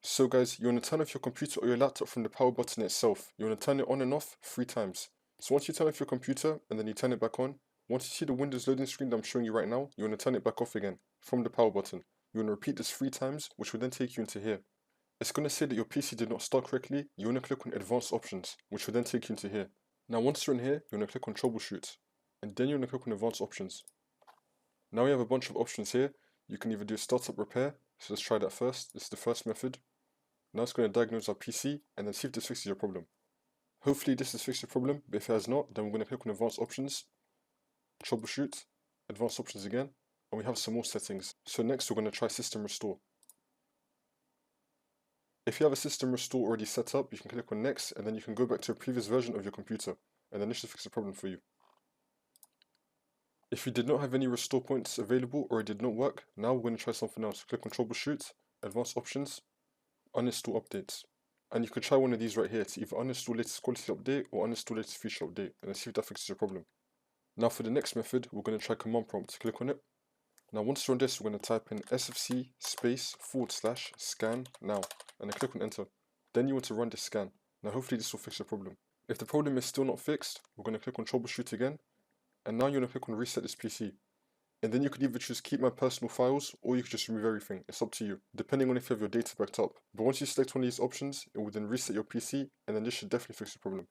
So guys, you want to turn off your computer or your laptop from the power button itself. You want to turn it on and off 3 times. So once you turn off your computer and then you turn it back on, once you see the Windows loading screen that I'm showing you right now, you want to turn it back off again from the power button. You want to repeat this 3 times, which will then take you into here. It's going to say that your PC did not start correctly. You want to click on Advanced Options, which will then take you into here. Now once you're in here, you want to click on Troubleshoot, and then you want to click on Advanced Options. Now we have a bunch of options here. You can either do Startup Repair, so let's try that first. This is the first method. Now it's going to diagnose our PC and then see if this fixes your problem. Hopefully this has fixed your problem, but if it has not, then we're going to click on Advanced Options, Troubleshoot, Advanced Options again, and we have some more settings. So next we're going to try System Restore. If you have a System Restore already set up, you can click on Next, and then you can go back to a previous version of your computer, and then this should fix the problem for you. If you did not have any restore points available or it did not work, now we're going to try something else. Click on Troubleshoot, Advanced Options, Uninstall Updates. And you could try one of these right here to either uninstall latest quality update or uninstall latest feature update, and then see if that fixes your problem. Now for the next method, we're going to try command prompt. Click on it. Now once you're on this, we're going to type in sfc /scan now, and then click on enter. Then you want to run this scan. Now hopefully this will fix your problem. If the problem is still not fixed, we're going to click on troubleshoot again, and now you're going to click on reset this PC. And then you could either choose keep my personal files, or you could just remove everything. It's up to you, depending on if you have your data backed up. But once you select one of these options, it will then reset your PC, and then this should definitely fix the problem.